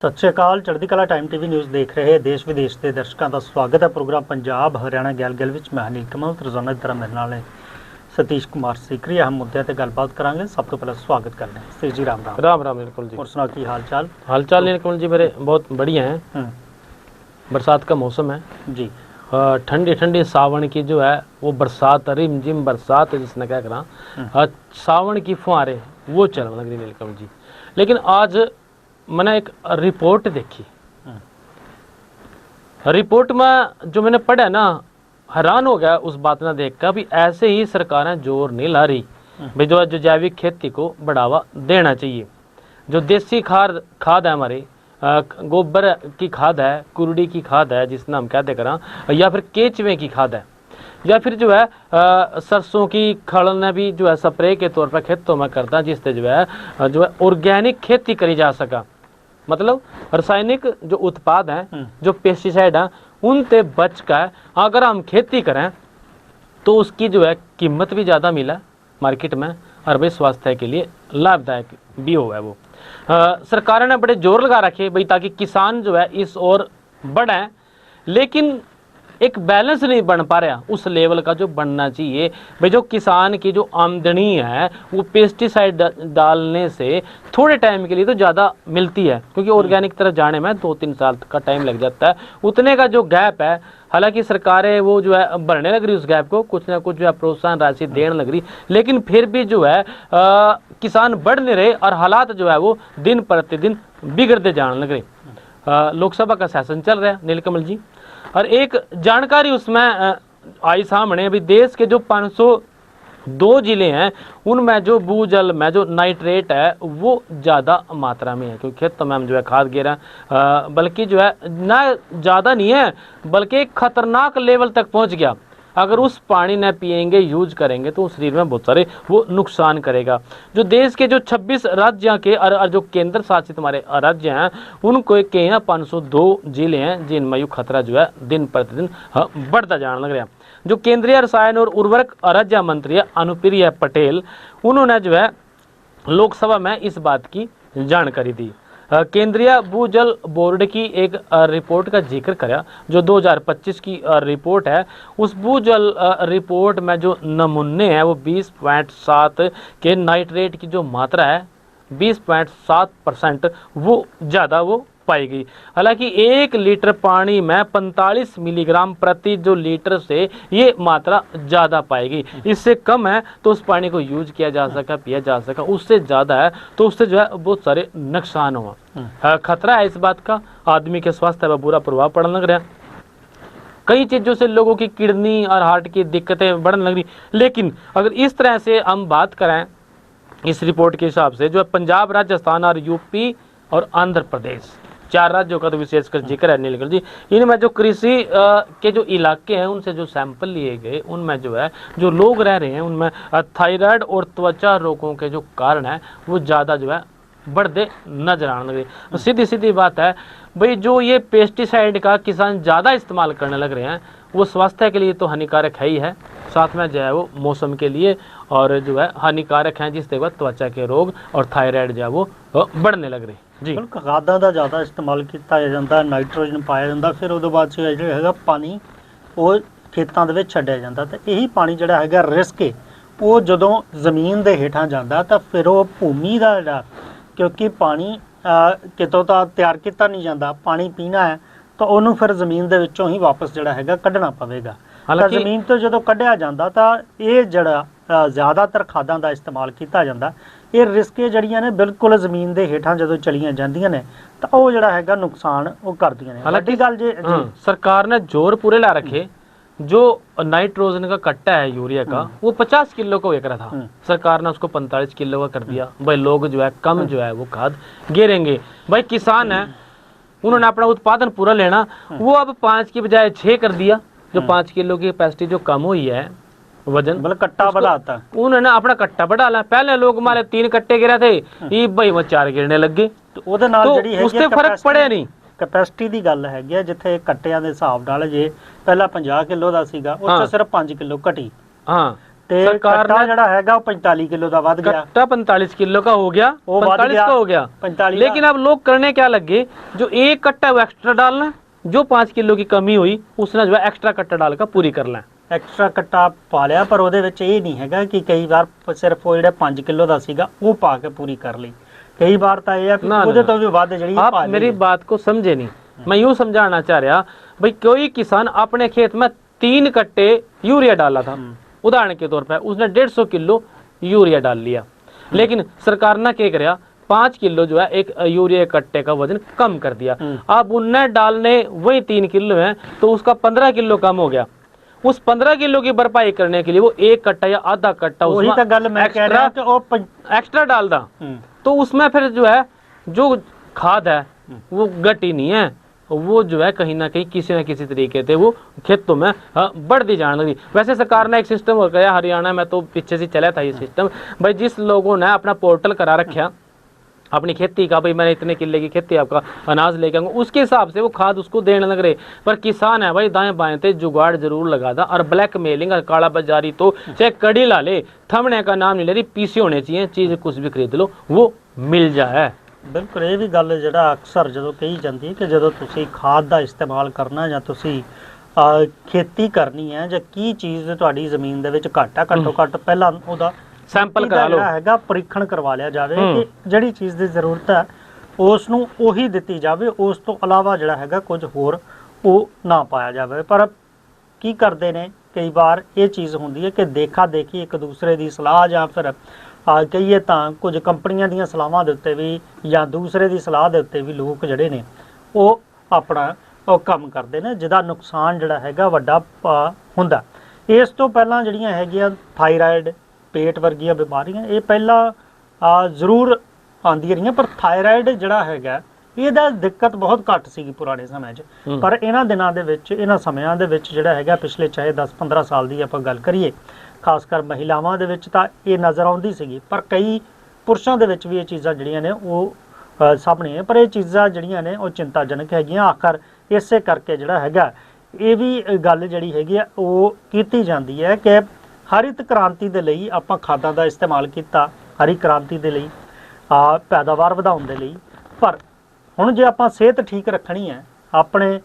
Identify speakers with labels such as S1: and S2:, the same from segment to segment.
S1: सत श्री अकाल। चढ़दी कला टाइम टीवी न्यूज़ देख रहे देश विदेश के दर्शकों का स्वागत है। प्रोग्राम पंजाब हरियाणा गैल गैल विच मैं अनिल कमल रोजाना की तरह मेरे नाल है सतीश कुमार सीकरी। अहम मुद्दों पर गलबात करांगे। सब तो पहले स्वागत करते हैं सतीश जी। राम राम।
S2: राम राम नीलकमल जी।
S1: और सुना की हाल चाल?
S2: नीलकमल जी मेरे बहुत बढ़िया हैं। बरसात का मौसम है
S1: जी।
S2: ठंडी ठंडी सावन की जो है वो बरसात, रिम जिम बरसात जिसने क्या करा, सावन की फुहारे वो चलने लग रही नीलकमल जी। लेकिन आज मैंने एक रिपोर्ट देखी। रिपोर्ट में जो मैंने पढ़ा ना, हैरान हो गया उस बात ना देख कर भी ऐसे ही सरकारें जोर नहीं ला रही भाई जो जैविक खेती को बढ़ावा देना चाहिए। जो देसी खाद है हमारी, गोबर की खाद है, कुरड़ी की खाद है जिसने हम कहते करा, या फिर केचवे की खाद है, या फिर जो है सरसों की खड़ ने भी जो है स्प्रे के तौर पर खेतों में करता, जिससे जो है ऑर्गेनिक खेती करी जा सका। मतलब रासायनिक जो उत्पाद हैं, जो पेस्टिसाइड हैं, उनसे बच कर अगर हम खेती करें तो उसकी जो है कीमत भी ज़्यादा मिला मार्केट में, और भाई स्वास्थ्य के लिए लाभदायक भी हो है। वो सरकार ने बड़े जोर लगा रखे भाई ताकि किसान जो है इस ओर बढ़े, लेकिन एक बैलेंस नहीं बन पा रहा उस लेवल का जो बनना चाहिए। भाई जो किसान की जो आमदनी है वो पेस्टिसाइड डालने से थोड़े टाइम के लिए तो ज़्यादा मिलती है, क्योंकि ऑर्गेनिक तरफ जाने में 2-3 साल का टाइम लग जाता है। उतने का जो गैप है, हालांकि सरकारें वो जो है भरने लग रही उस गैप को, कुछ ना कुछ जो है प्रोत्साहन राशि देने लग रही, लेकिन फिर भी जो है किसान बढ़ नहीं रहे और हालात जो है वो दिन प्रतिदिन बिगड़ते जाने लग रहे। लोकसभा का सेशन चल रहा है नीलकमल जी, और एक जानकारी उसमें आई सामने, अभी देश के जो 502 जिले हैं उनमें जो भूजल में जो नाइट्रेट है वो ज़्यादा मात्रा में है, क्योंकि खेतों में हम जो है खाद गिरा, बल्कि जो है ना ज़्यादा नहीं है बल्कि एक खतरनाक लेवल तक पहुंच गया। अगर उस पानी न पिएंगे, यूज करेंगे तो शरीर में बहुत सारे वो नुकसान करेगा। जो देश के जो 26 राज्य के और जो केंद्र शासित हमारे राज्य हैं उनको के यहाँ 502 जिले हैं जिनमें यू खतरा जो है दिन प्रतिदिन बढ़ता जाने लग रहा है। जो केंद्रीय रसायन और उर्वरक राज्य मंत्री अनुप्रिया पटेल, उन्होंने जो है लोकसभा में इस बात की जानकारी दी। केंद्रीय भूजल बोर्ड की एक रिपोर्ट का जिक्र करा, जो 2025 की रिपोर्ट है। उस भूजल रिपोर्ट में जो नमूने हैं वो 20.7 के नाइट्रेट की जो मात्रा है 20.7% वो ज़्यादा वो पाई गई। हालांकि 1 लीटर पानी में 45 मिलीग्राम प्रति जो लीटर से ये मात्रा ज़्यादा पाएगी। इससे कम है तो उस पानी को यूज किया जा सका, पिया जा सका, उससे ज़्यादा है तो उससे जो है बहुत सारे नुकसान हुआ। खतरा है इस बात का, आदमी के स्वास्थ्य पर बुरा प्रभाव पड़ने लग रहा है। कई चीज़ों से लोगों की किडनी और हार्ट की दिक्कतें बढ़ने लग रही। लेकिन अगर इस तरह से हम बात करें इस रिपोर्ट के हिसाब से, जो है पंजाब, राजस्थान और यूपी और आंध्र प्रदेश, 4 राज्यों का तो विशेषकर जिक्र है नीलकमल जी। इनमें जो कृषि के जो इलाके हैं उनसे जो सैंपल लिए गए, उनमें जो है जो लोग रह रहे हैं उनमें थायराइड और त्वचा रोगों के जो कारण है वो ज़्यादा जो है बढ़ते नजर आने लगे। तो सीधी सीधी बात है भाई, जो ये पेस्टिसाइड का किसान ज़्यादा इस्तेमाल करने लग रहे हैं वो स्वास्थ्य के लिए तो हानिकारक है ही है, साथ में जो है वो मौसम के लिए और जो है हानिकारक हैं, जिससे वह त्वचा के रोग और थायराइड जो है वो बढ़ने लग रहे जी।
S1: खादा का ज़्यादा इस्तेमाल किया जाता, नाइट्रोजन पाया जाता, फिर उस बाद जो पानी वो खेतों के छड्डिया जाता, तो यही पानी जोड़ा है रिस्क है वो जो जमीन के हेठां जाता तो फिर वो भूमि का जोड़ा, क्योंकि पानी कितों तो तैयार किया नहीं जाता, पानी पीना है तो उन्होंने फिर जमीन के विचों ही वापस जोड़ा है कढ़ना पवेगा। तो जमीन तो जो कढ़िया जाता तो ये जड़ा ज़्यादातर खादों का इस्तेमाल किया जाता, ये रिस्क जड़ियाँ ने बिल्कुल जमीन के हेठां जो चलिया जांदियां ने तो वो जड़ा है नुकसान वो करदियां ने।
S2: हालांकि गल जे सरकार ने जोर पूरे ला रखे, जो नाइट्रोजन का कट्टा है यूरिया का वो 50 किलो का हुआ था, सरकार ने उसको 45 किलो का कर दिया। भाई लोग जो है कम जो है वो खाद गिरेंगे। भाई किसान है उन्होंने अपना उत्पादन पूरा लेना, वो अब 5 की बजाय 6 कर दिया। जो 5 किलो की कैपेसिटी जो कम हुई है वजन, मतलब कट्टा बढ़ाता, उन्होंने अपना कट्टा बढ़ा ला। पहले लोग हमारे 3 कट्टे गिरा थे, ये भाई वो 4 गिरने लग गए, तो उससे फर्क पड़े नहीं।
S1: कैपेसिटी की गल है, जिथे कट्टिया के हिसाब नाल जे पहला 50 किलो का सीगा, उस सिर्फ 5 किलो घटी।
S2: हाँ
S1: ਤੇ
S2: सरकार
S1: ਕੱਟਾ
S2: ने
S1: ਜਿਹੜਾ ਹੈਗਾ ਉਹ 45 किलो ਦਾ ਵੱਧ ਗਿਆ।
S2: कट्टा 45 किलो का हो गया,
S1: वो बढ़
S2: 45
S1: गया,
S2: का हो गया।
S1: 45
S2: लेकिन अब लोग करने क्या लगे, जो एक कट्टा वो एक्स्ट्रा डालना, जो 5 किलो की कमी हुई उसने जो है एक्स्ट्रा कट्टा डालकर पूरी कर लें।
S1: ਐਕਸਟਰਾ ਕੱਟਾ ਪਾ ਲਿਆ, ਪਰ ਉਹਦੇ ਵਿੱਚ ਇਹ ਨਹੀਂ ਹੈਗਾ ਕਿ ਕਈ ਵਾਰ ਸਿਰਫ ਉਹ ਜਿਹੜਾ 5 ਕਿਲੋ ਦਾ ਸੀਗਾ ਉਹ ਪਾ ਕੇ ਪੂਰੀ ਕਰ ਲਈ। ਕਈ ਵਾਰ ਤਾਂ ਇਹ ਆ ਕਿ
S2: ना,
S1: ਉਹਦੇ
S2: ना,
S1: ਤੋਂ ਵੀ ਵੱਧ ਜਿਹੜੀ
S2: आप
S1: ਪਾ
S2: मेरी
S1: ਲਈ।
S2: बात को समझे नहीं। मैं यूं समझाना चाह रहा, भाई कोई किसान अपने खेत में 3 कट्टे यूरिया डाला था, उदाहरण के तौर पर उसने 150 किलो यूरिया डाल लिया, लेकिन सरकार ने क्या कराया, 5 किलो जो है एक यूरिया कट्टे का वजन कम कर दिया। अब उनने डालने वही 3 किलो है, तो उसका 15 किलो कम हो गया। उस 15 किलो की भरपाई करने के लिए वो एक कट्टा या आधा कट्टा
S1: वही तो गल मैं कह रहा कि वो
S2: एक्स्ट्रा डाल दा, तो उसमें फिर जो है जो खाद है वो घटी नहीं है, वो जो है कहीं ना कहीं किसी न किसी तरीके से वो खेतों में बढ़ती जाने लगी। वैसे सरकार ने एक सिस्टम हो गया हरियाणा में, तो पीछे से चला था ये सिस्टम, भाई जिस लोगों ने अपना पोर्टल करा रखा अपनी खेती का, भाई मैंने इतने किले की खेती आपका अनाज लेके आऊंगा, उसके हिसाब से वो खाद उसको देने लग रहे। पर किसान है भाई दाएं बाएं थे जुगाड़ जरूर लगा था, और ब्लैक मेलिंग और काला बाजारी तो चाहे कड़ी ला ले, थमने का नाम नहीं ले रही, पीसी होने चाहिए, चीज कुछ भी खरीद लो वो मिल जाए।
S1: ਬਿਲਕੁਲ ਇਹ ਵੀ ਗੱਲ ਜਿਹੜਾ ਅਕਸਰ ਜਦੋਂ ਕਹੀ ਜਾਂਦੀ ਹੈ ਕਿ ਜਦੋਂ ਤੁਸੀਂ ਖਾਦ ਦਾ ਇਸਤੇਮਾਲ ਕਰਨਾ ਜਾਂ ਤੁਸੀਂ ਖੇਤੀ ਕਰਨੀ ਹੈ ਜਾਂ ਕੀ ਚੀਜ਼ ਤੁਹਾਡੀ ਜ਼ਮੀਨ ਦੇ ਵਿੱਚ ਘੱਟ ਹੈ, ਘੱਟੋ ਘੱਟ ਪਹਿਲਾਂ ਉਹਦਾ
S2: ਸੈਂਪਲ ਕਰਾ ਲਓ,
S1: ਜਿਹੜਾ ਹੈਗਾ ਪਰੀਖਣ ਕਰਵਾ ਲਿਆ ਜਾਵੇ ਕਿ ਜਿਹੜੀ ਚੀਜ਼ ਦੀ ਜ਼ਰੂਰਤ ਹੈ ਉਸ ਨੂੰ ਉਹੀ ਦਿੱਤੀ ਜਾਵੇ, ਉਸ ਤੋਂ ਇਲਾਵਾ ਜਿਹੜਾ ਹੈਗਾ ਕੁਝ ਹੋਰ ਉਹ ਨਾ ਪਾਇਆ ਜਾਵੇ। ਪਰ ਕੀ ਕਰਦੇ ਨੇ ਕਈ ਵਾਰ ਇਹ ਚੀਜ਼ ਹੁੰਦੀ ਹੈ ਕਿ ਦੇਖਾ ਦੇਖੀ ਇੱਕ ਦੂਸਰੇ ਦੀ ਸਲਾਹ ਜਾਂ ਫਿਰ ਕਹੀਏ ਤਾਂ ਕੁਝ ਕੰਪਨੀਆਂ ਦੀਆਂ ਸਲਾਹਾਂ ਦੇ ਉੱਤੇ ਵੀ ਜਾਂ ਦੂਸਰੇ ਦੀ ਸਲਾਹ ਦੇ ਉੱਤੇ ਵੀ ਲੋਕ ਜਿਹੜੇ ਨੇ ਉਹ ਆਪਣਾ ਉਹ ਕੰਮ ਕਰਦੇ ਨੇ, ਜਿਹਦਾ ਨੁਕਸਾਨ ਜਿਹੜਾ ਹੈਗਾ ਵੱਡਾ ਹੁੰਦਾ। ਇਸ ਤੋਂ ਪਹਿਲਾਂ ਜਿਹੜੀਆਂ ਹੈਗੀਆਂ ਥਾਇਰਾਇਡ, ਪੇਟ ਵਰਗੀਆਂ ਬਿਮਾਰੀਆਂ ਇਹ ਪਹਿਲਾਂ ਜ਼ਰੂਰ ਆਉਂਦੀਆਂ ਰਹੀਆਂ, ਪਰ ਥਾਇਰਾਇਡ ਜਿਹੜਾ ਹੈਗਾ ਇਹਦਾ ਦਿੱਕਤ ਬਹੁਤ ਘੱਟ ਸੀਗੀ ਪੁਰਾਣੇ ਸਮੇਂ 'ਚ, ਪਰ ਇਹਨਾਂ ਦਿਨਾਂ ਦੇ ਵਿੱਚ ਇਹਨਾਂ ਸਮਿਆਂ ਦੇ ਵਿੱਚ ਜਿਹੜਾ ਹੈਗਾ ਪਿਛਲੇ ਚਾਹੇ 10-15 ਸਾਲ ਦੀ ਆਪਾਂ ਗੱਲ ਕਰੀਏ, ਖਾਸ ਕਰ ਮਹਿਲਾਵਾਂ ਦੇ ਵਿੱਚ ਤਾਂ ਇਹ ਨਜ਼ਰ ਆਉਂਦੀ ਸੀਗੀ, ਪਰ ਕਈ ਪੁਰਸ਼ਾਂ ਦੇ ਵਿੱਚ ਵੀ ਇਹ ਚੀਜ਼ਾਂ ਜਿਹੜੀਆਂ ਨੇ ਉਹ ਸਾਹਮਣੇ, ਪਰ ਇਹ ਚੀਜ਼ਾਂ ਜਿਹੜੀਆਂ ਨੇ ਉਹ ਚਿੰਤਾਜਨਕ ਹੈਗੀਆਂ। ਆਖਰ ਇਸੇ ਕਰਕੇ ਜਿਹੜਾ ਹੈਗਾ ਇਹ ਵੀ ਗੱਲ ਜਿਹੜੀ ਹੈਗੀ ਆ ਉਹ ਕੀਤੀ ਜਾਂਦੀ ਹੈ ਕਿ ਹਰਿਤ ਕ੍ਰਾਂਤੀ ਦੇ ਲਈ ਆਪਾਂ ਖਾਦਾਂ ਦਾ ਇਸਤੇਮਾਲ ਕੀਤਾ, ਹਰੀ ਕ੍ਰਾਂਤੀ ਦੇ ਲਈ ਪੈਦਾਵਾਰ ਵਧਾਉਣ ਦੇ ਲਈ, ਪਰ ਹੁਣ ਜੇ ਆਪਾਂ ਸਿਹਤ ਠੀਕ ਰੱਖਣੀ ਹੈ, ਆਪਣੇ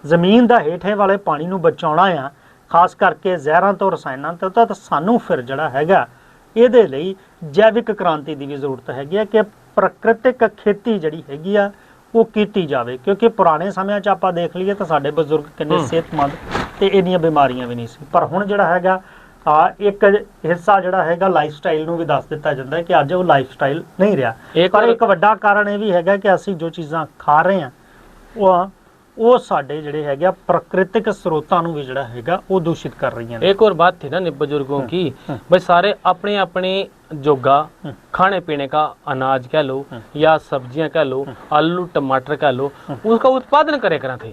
S1: ਜ਼ਮੀਨ ਦਾ ਹੇਠੇ ਵਾਲੇ ਪਾਣੀ ਨੂੰ ਬਚਾਉਣਾ ਆ, ਖਾਸ ਕਰਕੇ ਜ਼ਹਿਰਾਂ ਤੋਂ ਰਸਾਇਣਾਂ ਤੋਂ, ਤਾਂ ਸਾਨੂੰ ਫਿਰ ਜਿਹੜਾ ਹੈਗਾ ਇਹਦੇ ਲਈ ਜੈਵਿਕ ਕ੍ਰਾਂਤੀ ਦੀ ਵੀ ਜ਼ਰੂਰਤ ਹੈਗੀ ਹੈ ਕਿ ਪ੍ਰਕਿਰਤਿਕ ਖੇਤੀ ਜਿਹੜੀ ਹੈਗੀ ਆ ਉਹ ਕੀਤੀ ਜਾਵੇ। ਕਿਉਂਕਿ ਪੁਰਾਣੇ ਸਮਿਆਂ 'ਚ ਆਪਾਂ ਦੇਖ ਲਈਏ ਤਾਂ ਸਾਡੇ ਬਜ਼ੁਰਗ ਕਿੰਨੇ ਸਿਹਤਮੰਦ ਤੇ ਇੰਨੀਆਂ ਬਿਮਾਰੀਆਂ ਵੀ ਨਹੀਂ ਸੀ, ਪਰ ਹੁਣ ਜਿਹੜਾ ਹੈਗਾ ਇੱਕ ਹਿੱਸਾ ਜਿਹੜਾ ਹੈਗਾ ਲਾਈਫ ਸਟਾਈਲ ਨੂੰ ਵੀ ਦੱਸ ਦਿੱਤਾ ਜਾਂਦਾ ਹੈ ਕਿ ਅੱਜ ਉਹ ਲਾਈਫ ਸਟਾਈਲ ਨਹੀਂ ਰਿਹਾ। ਪਰ ਇੱਕ ਵੱਡਾ ਕਾਰਨ ਇਹ ਵੀ ਹੈਗਾ ਕਿ ਅਸੀਂ ਜੋ ਚੀਜ਼ਾਂ ਖਾ ਰਹੇ ਹਾਂ ਉਹ ਸਾਡੇ ਜਿਹੜੇ ਹੈਗੇ प्राकृतिक स्रोतों ਨੂੰ ਵੀ ਜਿਹੜਾ ਹੈਗਾ ਉਹ दूषित कर रही हैं।
S2: एक और बात थी ना बुजुर्गों की, भाई सारे अपने अपने जोगा खाने पीने का अनाज कह लो या सब्जियां कह लो, आलू टमाटर कह लो, उसका उत्पादन करे करा थे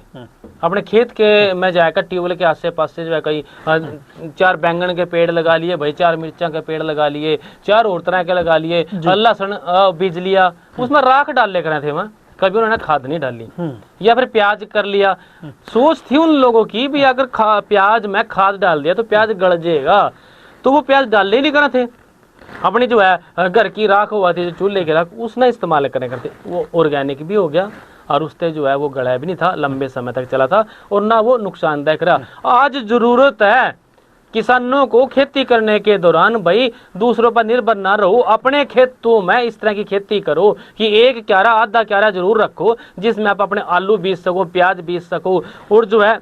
S2: अपने खेत के में जाकर ट्यूबवेल के आसे पास से जो है कहीं 4 बैंगन के पेड़ लगा लिए, भाई 4 मिर्चा के पेड़ लगा लिए, 4 और तरह के लगा लिए, लहसुन बीज लिया, उसमें राख डाल ले करे थे वहाँ, कभी उन्होंने खाद नहीं डाली, या फिर प्याज कर लिया। सोच थी उन लोगों की भी अगर प्याज में खाद डाल दिया तो प्याज गल जाएगा, तो वो प्याज डालने ही नहीं करना थे, अपनी जो है घर की राख हुआ थी, जो चूल्हे की राख उसने इस्तेमाल करने करते, वो ऑर्गेनिक भी हो गया और उससे जो है वो गला भी नहीं था, लंबे समय तक चला था और ना वो नुकसानदायक रहा। आज जरूरत है किसानों को खेती करने के दौरान भाई दूसरों पर निर्भर ना रहो, अपने खेतों में इस तरह की खेती करो कि एक क्यारा आधा क्यारा जरूर रखो जिसमें आप अपने आलू बीज सको, प्याज बीज सको, और जो है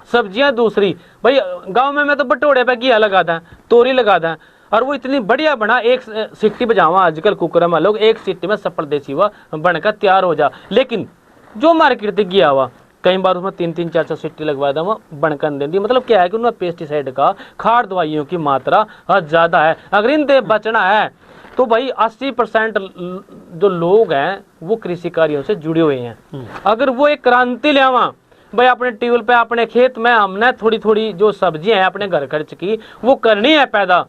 S2: सब्जियां दूसरी, भाई गांव में मैं तो बटोड़े पे घिया लगा दें, तोरी लगा दें, और वो इतनी बढ़िया बना, एक सीटी बजावा आजकल कुकर में लोग एक सीटी में सफल देसी हुआ बनकर तैयार हो जा। लेकिन जो मार्केट से गया हुआ कई बार उसमें 3-3 4-4 सीटी लगवा था, वो बनकर दे दी। मतलब क्या है कि उनमें पेस्टिसाइड का, खाद दवाइयों की मात्रा ज़्यादा है। अगर इनसे बचना है तो भाई 80% जो लोग हैं वो कृषि कार्यों से जुड़े हुए हैं। अगर वो एक क्रांति ले आवा भाई अपने ट्यूबवेल पे अपने खेत में हमने थोड़ी थोड़ी जो सब्जियां हैं अपने घर खर्च की वो करनी है पैदा,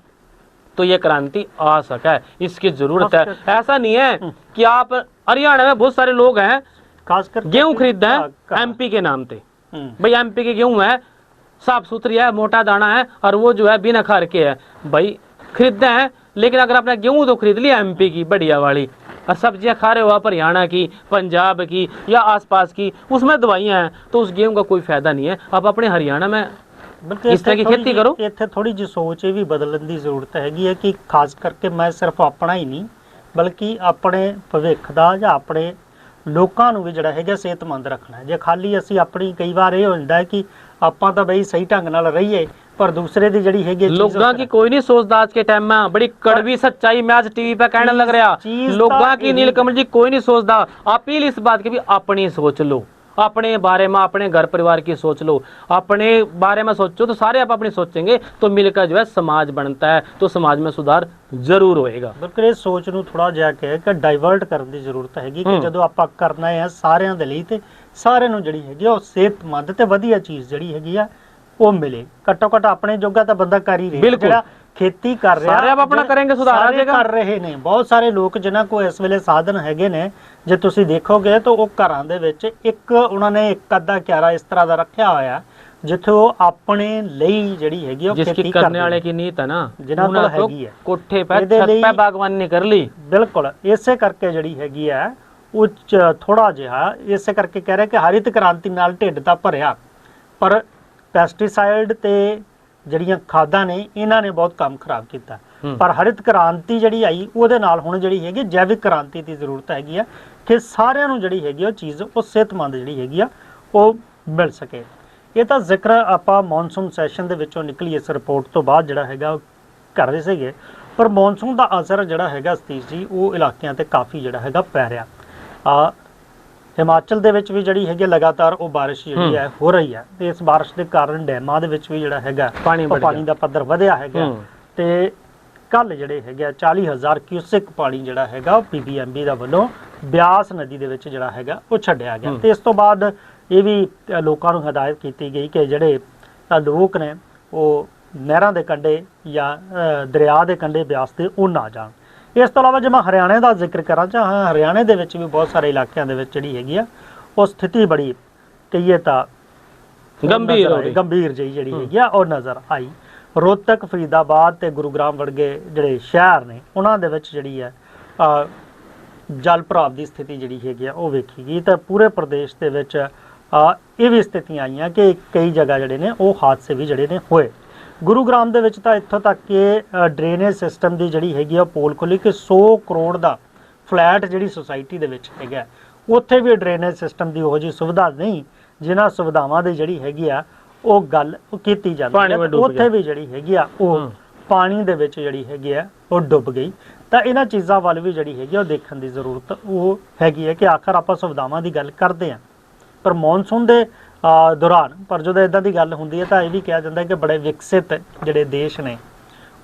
S2: तो ये क्रांति आ सका है, इसकी जरूरत है। ऐसा नहीं है कि आप हरियाणा में बहुत सारे लोग हैं
S1: खासकर
S2: गेहूं खरीदते हैं एमपी के नाम पे, भाई एमपी के गेहूं है साफ सुथरी है, मोटा दाना है, और वो जो है बिना खार के है। भाई खरीदते हैं, लेकिन अगर आपने गेहूं तो खरीद लिया एमपी की बढ़िया वाली, और सब्जियां खा रहे हो आप हरियाणा की, पंजाब की या आसपास की, उसमें दवाइयां हैं, तो उस गेहूं का कोई फायदा नहीं है। आप अपने हरियाणा में इस तरह की खेती करो।
S1: ਇੱਥੇ ਥੋੜੀ ਜਿਹੀ ਸੋਚ ਇਹ ਵੀ ਬਦਲਣ ਦੀ ਜ਼ਰੂਰਤ ਹੈਗੀ ਹੈ ਕਿ ਖਾਸ ਕਰਕੇ ਮੈਂ ਸਿਰਫ ਆਪਣਾ ਹੀ ਨਹੀਂ ਬਲਕਿ ਆਪਣੇ ਭਵਿੱਖ ਦਾ ਜਾਂ ਆਪਣੇ ਲੋਕਾਂ ਨੂੰ ਵੀ ਜਿਹੜਾ ਹੈਗਾ ਸਿਹਤਮੰਦ ਰੱਖਣਾ ਹੈ। ਜੇ ਖਾਲੀ ਅਸੀਂ ਆਪਣੀ ਕਈ ਵਾਰ ਇਹ ਹੋ ਜਾਂਦਾ ਹੈ ਕਿ ਆਪਾਂ ਤਾਂ ਬਈ ਸਹੀ ਢੰਗ ਨਾਲ ਰਹੀਏ पर दूसरे दी जड़ी हैगी
S2: लोगों की कोई नहीं सोचता आज के टाइम में। बड़ी कड़वी सच्चाई मैं आज टीवी पे कहने लग रहा, लोगों की नीलकमल जी कोई नहीं सोचता। अपील इस बात की भी अपनी सोच लो, अपने बारे में, अपने घर परिवार की सोच लो, अपने बारे में सोचो तो सारे आप अपनी सोचेंगे तो मिलकर जो है समाज बनता है, तो समाज में सुधार जरूर होएगा।
S1: बिल्कुल इस सोच ਨੂੰ ਥੋੜਾ ਜਿਹਾ ਕਿ ਡਾਈਵਰਟ ਕਰਨ ਦੀ ਜ਼ਰੂਰਤ ਹੈਗੀ ਕਿ ਜਦੋਂ ਆਪਾਂ ਕਰਨਾ ਹੈ ਸਾਰਿਆਂ ਦੇ ਲਈ ਤੇ ਸਾਰਿਆਂ ਨੂੰ ਜਿਹੜੀ ਹੈਗੀ ਉਹ ਸਿਹਤਮੰਦ ਤੇ ਵਧੀਆ ਚੀਜ਼ ਜਿਹੜੀ ਹੈਗੀ ਆ ਉਹ ਮਿਲੇ। ਘੱਟੋ ਘੱਟ ਆਪਣੇ ਜੋਗਾ ਤਾਂ ਬੰਦਾ ਕਰ ਹੀ ਰਿਹਾ, ਜਿਹੜਾ ਖੇਤੀ ਕਰ ਰਿਹਾ
S2: ਸਾਰੇ ਆਪ ਆਪਣਾ ਕਰਾਂਗੇ ਸੁਧਾਰ ਆ ਜਾਏਗਾ।
S1: ਕਰ ਰਹੇ ਨੇ ਬਹੁਤ ਸਾਰੇ ਲੋਕ ਜਿਨ੍ਹਾਂ ਕੋਲ ਇਸ ਵੇਲੇ ਸਾਧਨ ਹੈਗੇ ਨੇ, ਜੇ ਤੁਸੀਂ ਦੇਖੋਗੇ ਤਾਂ ਉਹ ਘਰਾਂ ਦੇ ਵਿੱਚ ਇੱਕ ਉਹਨਾਂ ਨੇ ਇੱਕ ਅੱਧਾ ਕਿਆਰਾ ਇਸ ਤਰ੍ਹਾਂ ਦਾ ਰੱਖਿਆ ਹੋਇਆ ਜਿੱਥੇ ਉਹ ਆਪਣੇ ਲਈ ਜਿਹੜੀ ਹੈਗੀ ਉਹ
S2: जिसकी
S1: खेती
S2: करने
S1: ਕਰਦੇ
S2: वाले की नीत है ना,
S1: जिन्हां कोल
S2: उन्हें तो
S1: हैगी है।
S2: कोठे पे
S1: ਇਹਦੇ
S2: छत
S1: ਲਈ
S2: पे बागवानी कर ली।
S1: ਬਿਲਕੁਲ ਇਸੇ ਕਰਕੇ ਜਿਹੜੀ ਹੈਗੀ ਆ ਉਹ ਥੋੜਾ ਜਿਹਾ ਇਸੇ ਕਰਕੇ ਕਹਿ ਰਿਹਾ ਕਿ ਹਰਿਤ ਕ੍ਰਾਂਤੀ ਨਾਲ ਢਿੱਡ ਤਾਂ ਭਰਿਆ, ਪਰ ਪੈਸਟੀਸਾਈਡ ਤੇ ਜਿਹੜੀਆਂ ਖਾਦਾਂ ਨੇ ਇਹਨਾਂ ਨੇ ਬਹੁਤ ਕੰਮ ਖਰਾਬ ਕੀਤਾ। ਪਰ ਹਰਿਤ ਕ੍ਰਾਂਤੀ ਜਿਹੜੀ ਆਈ ਉਹਦੇ ਨਾਲ ਹੁਣ ਜਿਹੜੀ ਹੈਗੀ ਜੈਵਿਕ ਕ੍ਰਾਂਤੀ ਦੀ ਜ਼ਰੂਰਤ ਹੈਗੀ ਆ ਕਿ ਸਾਰਿਆਂ ਨੂੰ ਜਿਹੜੀ ਹੈਗੀ ਉਹ ਚੀਜ਼ ਉਹ ਸਿਹਤਮੰਦ ਜਿਹੜੀ ਹੈਗੀ ਆ ਉਹ ਮਿਲ ਸਕੇ। ਇਹ ਤਾਂ ਜ਼ਿਕਰ ਆਪਾਂ ਮੌਨਸੂਨ ਸੈਸ਼ਨ ਦੇ ਵਿੱਚੋਂ ਨਿਕਲੀ ਇਸ ਰਿਪੋਰਟ ਤੋਂ ਬਾਅਦ ਜਿਹੜਾ ਹੈਗਾ ਉਹ ਕਰ ਰਹੇ ਸੀਗੇ, ਪਰ ਮੌਨਸੂਨ ਦਾ ਅਸਰ ਜਿਹੜਾ ਹੈਗਾ ਸਤੀਸ਼ ਜੀ ਉਹ ਇਲਾਕਿਆਂ ਤੇ ਕਾਫੀ ਜਿਹੜਾ ਹੈਗਾ ਪੈ ਰਿਹਾ। ਹਿਮਾਚਲ ਦੇ ਵਿੱਚ ਵੀ ਜਿਹੜੀ ਹੈਗੀ ਲਗਾਤਾਰ ਉਹ ਬਾਰਿਸ਼ ਜਿਹੜੀ ਹੈ ਹੋ ਰਹੀ ਹੈ ਤੇ ਇਸ ਬਾਰਿਸ਼ ਦੇ ਕਾਰਨ ਡੈਮਾਂ ਦੇ ਵਿੱਚ ਵੀ ਜਿਹੜਾ ਹੈਗਾ ਪਾਣੀ ਦਾ ਪੱਧਰ ਵਧਿਆ ਹੈਗਾ ਤੇ ਕੱਲ ਜਿਹੜੇ ਹੈਗੇ 40,000 ਕਿਊਸਿਕ ਪਾਣੀ ਜਿਹੜਾ ਹੈਗਾ ਉਹ ਪੀਬੀਐਮਬੀ ਦਾ ਵੱਲੋਂ ਬਿਆਸ ਨਦੀ ਦੇ ਵਿੱਚ ਜਿਹੜਾ ਹੈਗਾ ਉਹ ਛੱਡਿਆ ਗਿਆ। ਤੇ ਇਸ ਤੋਂ ਬਾਅਦ ਇਹ ਵੀ ਲੋਕਾਂ ਨੂੰ ਹਦਾਇਤ ਕੀਤੀ ਗਈ ਕਿ ਜਿਹੜੇ ਲੋਕ ਨੇ ਉਹ ਨਹਿਰਾਂ ਦੇ ਕੰਢੇ ਜਾਂ ਦਰਿਆ ਦੇ ਕੰਢੇ ਬਿਆਸ ਦੇ ਉਹ ਨਾ ਜਾਣ। ਇਸ ਤੋਂ ਇਲਾਵਾ ਜੇ ਮੈਂ ਹਰਿਆਣੇ ਦਾ ਜ਼ਿਕਰ ਕਰਾਂ ਚਾਹਾਂ, ਹਰਿਆਣੇ ਦੇ ਵਿੱਚ ਵੀ ਬਹੁਤ ਸਾਰੇ ਇਲਾਕਿਆਂ ਦੇ ਵਿੱਚ ਜਿਹੜੀ ਹੈਗੀ ਆ ਉਹ ਸਥਿਤੀ ਬੜੀ ਕਹੀਏ ਤਾਂ ਗੰਭੀਰ ਜਿਹੀ ਜਿਹੜੀ ਹੈਗੀ ਆ ਉਹ ਨਜ਼ਰ ਆਈ। ਰੋਹਤਕ, ਫਰੀਦਾਬਾਦ ਤੇ ਗੁਰੂਗ੍ਰਾਮ ਵਰਗੇ ਜਿਹੜੇ ਸ਼ਹਿਰ ਨੇ ਉਹਨਾਂ ਦੇ ਵਿੱਚ ਜਿਹੜੀ ਹੈ ਜਲ ਭਰਾਵ ਦੀ ਸਥਿਤੀ ਜਿਹੜੀ ਹੈਗੀ ਆ ਉਹ ਵੇਖੀ ਗਈ। ਤਾਂ ਪੂਰੇ ਪ੍ਰਦੇਸ਼ ਦੇ ਵਿੱਚ ਇਹ ਵੀ ਸਥਿਤੀਆਂ ਆਈਆਂ ਕਿ ਕਈ ਜਗ੍ਹਾ ਜਿਹੜੇ ਨੇ ਉਹ ਹਾਦਸੇ ਵੀ ਜਿਹੜੇ ਨੇ ਹੋਏ। ਗੁਰੂਗ੍ਰਾਮ ਦੇ ਵਿੱਚ ਤਾਂ ਇੱਥੋਂ ਤੱਕ ਕਿ ਡਰੇਨੇਜ ਸਿਸਟਮ ਦੀ ਜਿਹੜੀ ਹੈਗੀ ਆ ਪੋਲ ਖੁੱਲੀ ਕਿ 100 ਕਰੋੜ ਦਾ ਫਲੈਟ ਜਿਹੜੀ ਸੁਸਾਇਟੀ ਦੇ ਵਿੱਚ ਹੈਗਾ ਉੱਥੇ ਵੀ ਡਰੇਨੇਜ ਸਿਸਟਮ ਦੀ ਉਹੋ ਜਿਹੀ ਸੁਵਿਧਾ ਨਹੀਂ ਜਿਨ੍ਹਾਂ ਸੁਵਿਧਾਵਾਂ ਦੀ ਜਿਹੜੀ ਹੈਗੀ ਆ ਉਹ ਗੱਲ ਕੀਤੀ ਜਾਂਦੀ ਹੈ। ਉੱਥੇ ਵੀ ਜਿਹੜੀ ਹੈਗੀ ਆ ਉਹ ਪਾਣੀ ਦੇ ਵਿੱਚ ਜਿਹੜੀ ਹੈਗੀ ਆ ਉਹ ਡੁੱਬ ਗਈ। ਤਾਂ ਇਹਨਾਂ ਚੀਜ਼ਾਂ ਵੱਲ ਵੀ ਜਿਹੜੀ ਹੈਗੀ ਉਹ ਦੇਖਣ ਦੀ ਜ਼ਰੂਰਤ ਉਹ ਹੈਗੀ ਹੈ ਕਿ ਆਖਰ ਆਪਾਂ ਸੁਵਿਧਾਵਾਂ ਦੀ ਗੱਲ ਕਰਦੇ ਹਾਂ ਪਰ ਮੌਨਸੂਨ ਦੇ ਦੌਰਾਨ, ਪਰ ਜਦੋਂ ਇਦਾਂ ਦੀ ਗੱਲ ਹੁੰਦੀ ਹੈ ਤਾਂ ਇਹ ਵੀ ਕਿਹਾ ਜਾਂਦਾ ਹੈ ਕਿ ਬੜੇ ਵਿਕਸਿਤ ਜਿਹੜੇ ਦੇਸ਼ ਨੇ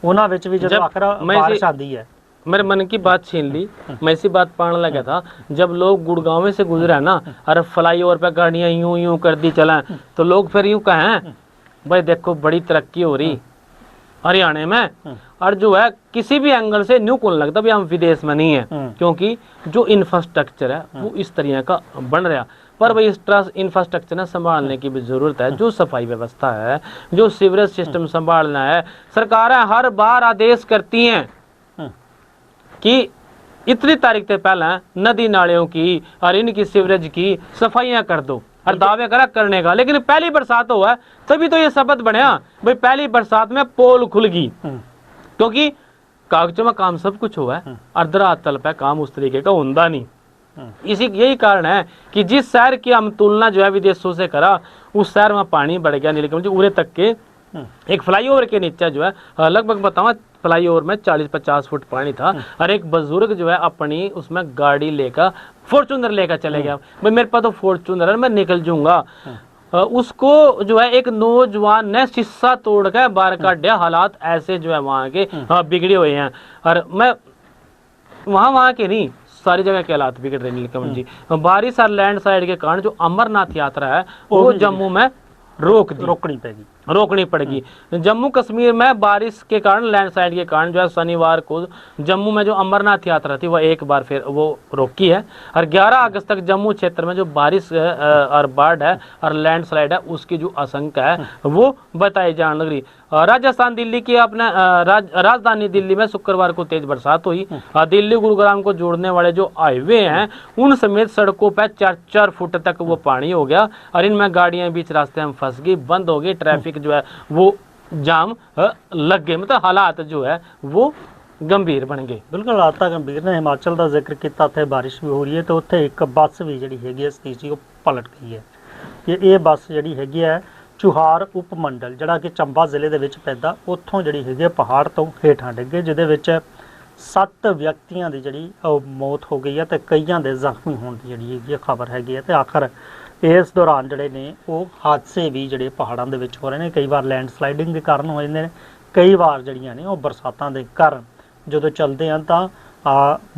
S1: ਉਹਨਾਂ ਵਿੱਚ ਵੀ ਜਦੋਂ ਆਖਰ ਬਾਰਿਸ਼ ਆਉਂਦੀ है।
S2: मेरे मन की बात छीन ली, मैं इसी बात पढ़ने लगा था। जब लोग गुड़गांव से गुजरे ना, अरे फ्लाई ओवर पे गाड़ियां यूं यूं कर दी चलें, तो लोग फिर यूं कहें भाई देखो बड़ी तरक्की हो रही हरियाणा में। और जो है किसी भी एंगल से न्यू को लगता भी हम विदेश में नहीं है, क्योंकि जो इंफ्रास्ट्रक्चर है वो इस तरह का बन रहा। पर भाई इस इंफ्रास्ट्रक्चर ने संभालने की भी जरूरत है। जो सफाई व्यवस्था है, जो सीवरेज सिस्टम संभालना है, सरकारें हर बार आदेश करती हैं कि इतनी तारीख से पहले नदी नालियों की और इनकी सीवरेज की सफाइयां कर दो और दावे करा करने का। लेकिन पहली बरसात हुआ तभी तो ये शब्द बनया भाई पहली बरसात में पोल खुल गई, क्योंकि कागजों में काम सब कुछ हुआ है और धरातल पे काम उस तरीके का होता नहीं। इसी यही कारण है कि जिस शहर की हम तुलना जो है विदेशों से करा, उस शहर में पानी बढ़ गया नीलकमल जी उरे तक के। एक फ्लाईओवर के नीचे जो है लगभग बताऊँ फ्लाईओवर में 40-50 फुट पानी था और एक बुजुर्ग जो है अपनी उसमें गाड़ी लेकर फॉर्च्यूनर लेकर चले गया। भाई मेरे पास तो फॉर्च्यूनर है, मैं निकल जाऊंगा। उसको जो है एक नौजवान ने शीशा तोड़ कर बाहर काट दिया। हालात ऐसे जो है वहाँ के बिगड़े हुए हैं। और मैं वहाँ के नहीं, सारी जगह के हालात बिगड़ रहे नीलकमल जी। बारिश और लैंडस्लाइड के कारण जो अमरनाथ यात्रा है वो जम्मू में रोकनी पड़ेगी। रोकनी पड़ेगी। जम्मू कश्मीर में बारिश के कारण, लैंडस्लाइड के कारण जो है शनिवार को जम्मू में जो अमरनाथ यात्रा थी वह एक बार फिर वो रोकी है। और 11 अगस्त तक जम्मू क्षेत्र में जो बारिश और बाढ़ है और लैंडस्लाइड है उसकी जो आशंका है वो बताई जाने लग रही। राजस्थान दिल्ली की अपने राजधानी दिल्ली में शुक्रवार को तेज बरसात हुई। दिल्ली गुरुग्राम को जोड़ने वाले जो हाईवे हैं उन समेत सड़कों पर 4-4 फुट तक वो पानी हो गया और इनमें गाड़ियां बीच रास्ते में फंस गई, बंद हो गई, ट्रैफिक जो है वो जाम लग गए। मतलब हालात जो है वो गंभीर बन गए।
S1: बिल्कुल हालात गंभीर ने। हिमाचल का जिक्र किया, उत्थे बारिश भी हो रही है तो उत्थे एक बस भी जी हैगी सतीश वो पलट गई है। ये बस जी हैगी है चुहार उपमंडल ਜਿਹੜਾ ਕਿ ਚੰਬਾ ਜ਼ਿਲ੍ਹੇ ਦੇ ਵਿੱਚ ਪੈਂਦਾ, ਉੱਥੋਂ ਜਿਹੜੀ ਹੈਗੀ ਹੈ ਪਹਾੜ ਤੋਂ ਹੇਠਾਂ ਡਿੱਗੇ, ਜਿਹਦੇ ਵਿੱਚ 7 ਵਿਅਕਤੀਆਂ ਦੀ ਜਿਹੜੀ ਮੌਤ ਹੋ ਗਈ ਹੈ ਤੇ ਕਈਆਂ ਦੇ ਜ਼ਖਮੀ ਹੋਣ ਦੀ ਜਿਹੜੀ ਹੈਗੀ ਹੈ ਖਬਰ ਹੈਗੀ ਹੈ। ਤੇ ਆਖਰ ਇਸ ਦੌਰਾਨ ਜਿਹੜੇ ਨੇ ਉਹ ਹਾਦਸੇ ਵੀ ਜਿਹੜੇ ਪਹਾੜਾਂ ਦੇ ਵਿੱਚ ਹੋ ਰਹੇ ਨੇ। ਕਈ ਵਾਰ ਲੈਂਡਸਲਾਈਡਿੰਗ ਦੇ ਕਾਰਨ ਹੋ ਜਾਂਦੇ ਨੇ, ਕਈ ਵਾਰ ਜਿਹੜੀਆਂ ਨੇ ਉਹ ਬਰਸਾਤਾਂ ਦੇ ਕਾਰਨ ਜਦੋਂ ਚੱਲਦੇ ਹਨ ਤਾਂ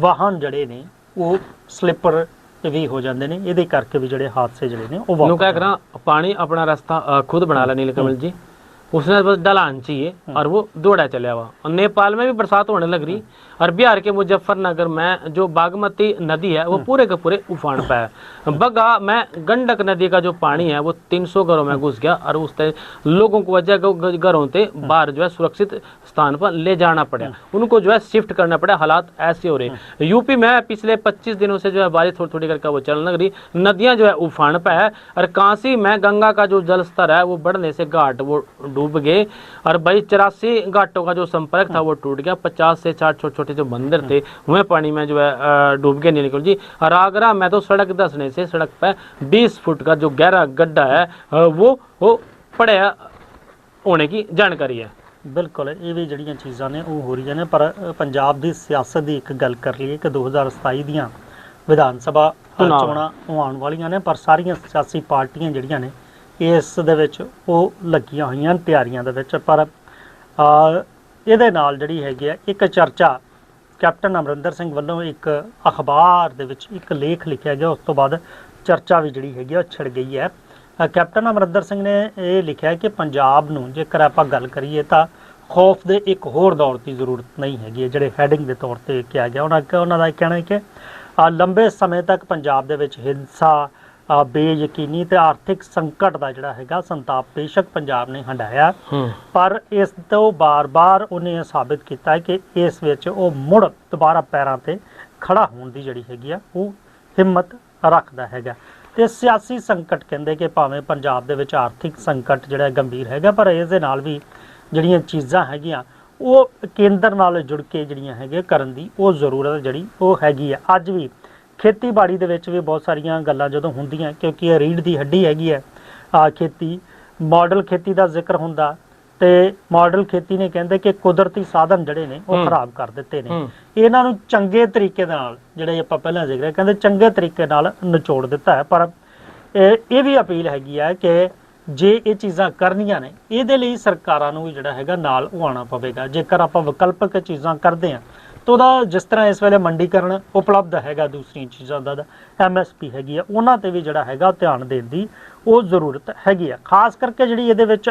S1: ਵਾਹਨ ਜਿਹੜੇ ਨੇ ਉਹ ਸਲਿੱਪਰ भी हो जाते हैं। ये करके भी जोड़े हादसे जोड़े ने वो
S2: क्या करा, पानी अपना रास्ता खुद बना ला नीलकमल जी, उसने बस ढलान चाहिए और वो दौड़ा चला हुआ। और नेपाल में भी बरसात होने लग रही और बिहार के मुजफ्फरनगर में जो बागमती नदी है वो पूरे के पूरे उफान पे है। बगा में गंडक नदी का जो पानी है वो 300 घरों में घुस गया और उस लोगों को वजह घरों से बाहर जो है सुरक्षित स्थान पर ले जाना पड़ा, उनको जो है शिफ्ट करना पड़ा। हालात ऐसे हो रहे। यूपी में पिछले 25 दिनों से जो है बारिश थोड़ी थोड़ी करके वो चलने लग रही, नदियां जो है उफान पे है और काशी में गंगा का जो जल स्तर है वो बढ़ने से घाट वो डूब गए और भाई 84 घाटों का जो संपर्क था वो टूट गया। 50 से 60 छोटे छोटे जो मंदिर थे वह पानी में जो है डूब गए नीलकमल जी। और आगरा में तो सड़क धंसने से सड़क पर 20 फुट का जो गहरा गड्ढा है वो पड़े होने की जानकारी है।
S1: बिल्कुल ये भी जड़ियाँ चीज़ां ने वो हो रही ने। पर पंजाब की सियासत की एक गल कर लीए कि 2027 दियां विधान सभा चोणां आउण वालियां ने, पर सारियां सियासी पार्टियां जड़ियां ने इस दे विच वो लगियां होईयां तैयारियां दे विच। पर इहदे नाल जिहड़ी हैगी है एक चर्चा कैप्टन अमरिंदर सिंह वालों एक अखबार दे विच एक लेख लिखा गया, उस तो बाद चर्चा भी जिहड़ी हैगी छिड़ गई है। कैप्टन अमरिंदर सिंह ने यह लिखा है कि पंजाब नूं जेकर आपां गल करिए तां खौफ दे एक होर दौर की जरूरत नहीं हैगी। जिहड़े हैडिंग के तौर पर किया गया उन्होंने दा कहना है कि लंबे समय तक पंजाब दे विच हिंसा, बेयकीनी ते आर्थिक संकट का जिहड़ा हैगा संताप बेशक पंजाब ने हंडाया, पर इस तो बार बार उन्हें साबित किया है कि इस विच वो मुड़ दोबारा पैरों ते खड़ा होने की जिहड़ी हैगी आ वो हिम्मत रखता हैगा। ते सियासी संकट कहते कि भावें पंजाब दे विच आर्थिक संकट जिहड़ा गंभीर हैगा, पर इस दे नाल भी जिहड़ियां चीज़ां हैगियां वो केंद्र नाल जुड़ के जिहड़ियां हैगियां करन दी वो जरूरत जिहड़ी वो हैगी है। अज भी खेतीबाड़ी दे विच भी बहुत सारियां गल्लां जदों हुंदियां, क्योंकि ये रीढ़ दी हड्डी हैगी है खेती, मॉडल खेती का जिक्र हुंदा ते मॉडल खेती ने कहंदे कि कुदरती साधन जिहड़े ने वो खराब कर दित्ते ने, इन्हां नूं चंगे तरीके नाल जिहड़े आपां पहिलां जिक्र कहंदे चंगे तरीके नाल निचोड़ दित्ता है। पर ये भी अपील हैगी है कि जे ये चीज़ां करनियां ने इहदे लई सरकारां नूं भी जिहड़ा हैगा नाल आउणा पवेगा। जेकर आपां विकल्पक चीज़ां करदे हां तो जिस तरह इस वेले मंडीकरण उपलब्ध हैगा दूसरी चीज़ों का MSP हैगी है, उन्हां ते भी जिहड़ा हैगा ध्यान देण दी वो जरूरत हैगी है। खास करके जिहड़ी इहदे विच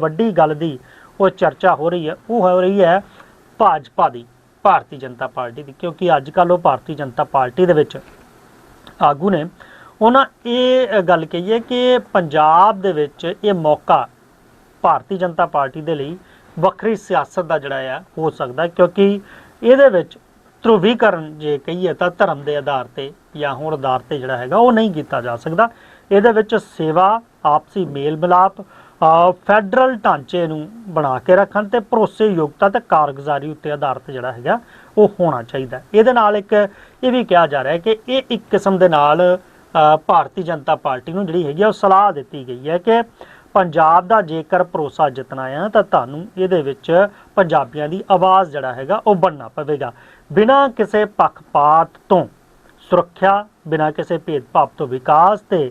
S1: वड्डी गल दी वो चर्चा हो रही है वो हो रही है भाजपा दी, भारतीय जनता पार्टी दी, क्योंकि अजकल वो भारतीय जनता पार्टी दे विच आगू ने उन्हां ये गल कही है कि पंजाब दे विच ये मौका भारतीय जनता पार्टी दे लई वक्री सियासत दा जिहड़ा है हो सकदा, क्योंकि ਇਹਦੇ ਵਿੱਚ ਧਰੁਵੀਕਰਨ ਜੇ ਕਹੀਏ ਤਾਂ ਧਰਮ ਦੇ ਆਧਾਰ ਤੇ ਜਾਂ ਹੋਰ ਆਧਾਰ ਤੇ ਜਿਹੜਾ ਹੈਗਾ ਉਹ ਨਹੀਂ ਕੀਤਾ ਜਾ ਸਕਦਾ। ਇਹਦੇ ਵਿੱਚ ਸੇਵਾ, ਆਪਸੀ ਮੇਲ ਮਿਲਾਪ, ਫੈਡਰਲ ਢਾਂਚੇ ਨੂੰ ਬਣਾ ਕੇ ਰੱਖਣ ਤੇ ਭਰੋਸੇਯੋਗਤਾ ਤੇ ਕਾਰਗੁਜ਼ਾਰੀ ਉੱਤੇ ਆਧਾਰਿਤ ਜਿਹੜਾ ਹੈਗਾ ਉਹ ਹੋਣਾ ਚਾਹੀਦਾ। ਇਹਦੇ ਨਾਲ ਇੱਕ ਇਹ ਵੀ ਕਿਹਾ ਜਾ ਰਿਹਾ ਹੈ ਕਿ ਇਹ ਇੱਕ ਕਿਸਮ ਦੇ ਨਾਲ ਭਾਰਤੀ ਜਨਤਾ ਪਾਰਟੀ ਨੂੰ ਜਿਹੜੀ ਹੈਗੀ ਉਹ ਸਲਾਹ ਦਿੱਤੀ ਗਈ ਹੈ ਕਿ पंजाब का जेकर भरोसा जितना है तो तुहानूं इहदे विच पंजाबियां दी आवाज़ जिहड़ा हैगा वो बनना पवेगा। बिना किसी पक्षपात तो सुरक्षा, बिना किसी भेदभाव तो विकास ते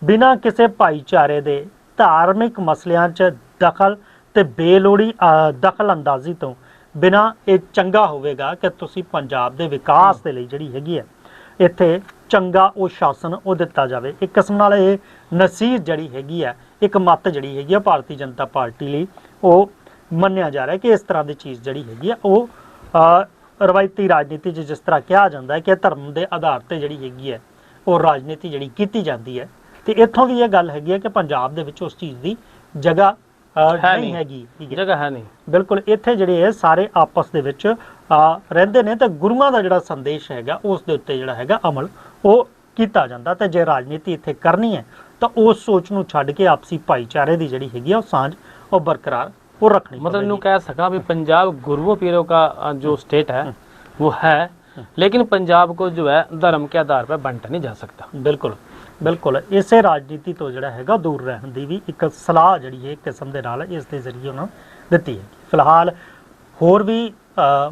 S1: बिना किसी भाईचारे दे धार्मिक मसलियां च दखल ते बेलोड़ी दखल अंदाजी तो बिना ये चंगा होवेगा कि तुसीं पंजाब दे विकास दे लई जिहड़ी हैगी है इत्थे चंगा वो शासन वो दिता जाए। एक किस्म नाल ये नसीहत जिहड़ी हैगी है ਇੱਕ ਮੱਤ ਜਿਹੜੀ ਹੈਗੀ ਆ ਭਾਰਤੀ ਜਨਤਾ ਪਾਰਟੀ ਲਈ ਉਹ ਮੰਨਿਆ ਜਾ ਰਿਹਾ ਕਿ ਇਸ ਤਰ੍ਹਾਂ ਦੀ ਚੀਜ਼ ਜਿਹੜੀ ਹੈਗੀ ਆ ਉਹ ਰਵਾਇਤੀ ਰਾਜਨੀਤੀ 'ਚ ਜਿਸ ਤਰ੍ਹਾਂ ਕਿਹਾ ਜਾਂਦਾ ਹੈ ਕਿ ਧਰਮ ਦੇ ਆਧਾਰ ਤੇ ਜਿਹੜੀ ਹੈਗੀ ਹੈ ਉਹ ਰਾਜਨੀਤੀ ਜਿਹੜੀ ਕੀਤੀ ਜਾਂਦੀ ਹੈ, ਤੇ ਇੱਥੋਂ ਦੀ ਇਹ ਗੱਲ ਹੈਗੀ ਹੈ ਕਿ ਪੰਜਾਬ ਦੇ ਵਿੱਚ ਉਸ ਚੀਜ਼ ਦੀ ਜਗ੍ਹਾ ਨਹੀਂ ਹੈਗੀ, ਠੀਕ ਹੈ,
S2: ਜਗ੍ਹਾ ਹੈ ਨਹੀਂ।
S1: ਬਿਲਕੁਲ ਇੱਥੇ ਜਿਹੜੇ ਹੈ ਸਾਰੇ ਆਪਸ ਦੇ ਵਿੱਚ ਰਹਿੰਦੇ ਨੇ ਤੇ ਗੁਰੂਆਂ ਦਾ ਜਿਹੜਾ ਸੰਦੇਸ਼ ਹੈਗਾ ਉਸ ਦੇ ਉੱਤੇ ਜਿਹੜਾ ਹੈਗਾ ਅਮਲ ਉਹ ਕੀਤਾ ਜਾਂਦਾ। ਤੇ ਜੇ ਰਾਜਨੀਤੀ ਇੱਥੇ ਕਰਨੀ ਹੈ ਤਾਂ ਉਸ ਸੋਚ ਨੂੰ ਛੱਡ ਕੇ ਆਪਸੀ ਭਾਈਚਾਰੇ ਦੀ ਜਿਹੜੀ ਹੈਗੀ ਆ ਉਹ ਸਾਂਝ ਉਹ ਬਰਕਰਾਰ ਉਹ रखनी,
S2: मतलब यूँ कह सका भी पंजाब गुरुओं पीरों का जो स्टेट है वो है, लेकिन पंजाब को जो है धर्म के आधार पर बांटा नहीं जा सकता।
S1: ਬਿਲਕੁਲ ਬਿਲਕੁਲ ਇਸੇ ਰਾਜਨੀਤੀ ਤੋਂ ਜਿਹੜਾ ਹੈਗਾ ਦੂਰ ਰਹਿਣ ਦੀ ਵੀ ਇੱਕ ਸਲਾਹ ਜਿਹੜੀ ਹੈ ਇੱਕ ਕਿਸਮ ਦੇ ਨਾਲ ਇਸ ਦੇ ਜ਼ਰੀਏ ਉਹਨਾਂ ਨੂੰ ਦਿੱਤੀ ਹੈ। ਫਿਲਹਾਲ ਹੋਰ ਵੀ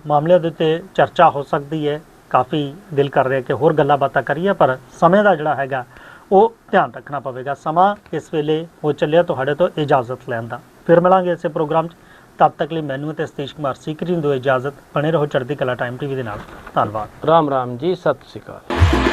S1: ਮਾਮਲਿਆਂ ਦੇ ਉੱਤੇ ਚਰਚਾ ਹੋ ਸਕਦੀ ਹੈ, ਕਾਫੀ ਦਿਲ ਕਰ ਰਿਹਾ ਕਿ ਹੋਰ ਗੱਲਾਂ ਬਾਤਾਂ ਕਰੀਏ, ਪਰ ਸਮੇਂ ਦਾ ਜਿਹੜਾ ਹੈਗਾ ਉਹ ਧਿਆਨ ਰੱਖਣਾ ਪਵੇਗਾ। ਸਮਾਂ ਇਸ ਵੇਲੇ ਹੋ ਚੱਲਿਆ ਤੁਹਾਡੇ ਤੋਂ ਇਜਾਜ਼ਤ ਲੈਣ ਦਾ, ਫਿਰ ਮਿਲਾਂਗੇ ਇਸੇ ਪ੍ਰੋਗਰਾਮ 'ਚ। ਤਦ ਤੱਕ ਲਈ ਮੈਨੂੰ ਤੇ ਸਤੀਸ਼ ਕੁਮਾਰ ਸੀਕਰੀ ਨੂੰ ਦਿਓ ਇਜਾਜ਼ਤ। ਬਣੇ ਰਹੋ ਚੜ੍ਹਦੀ ਕਲਾ ਟਾਈਮ ਟੀਵੀ ਦੇ ਨਾਲ। ਧੰਨਵਾਦ।
S2: राम राम जी, सत श्री अकाल।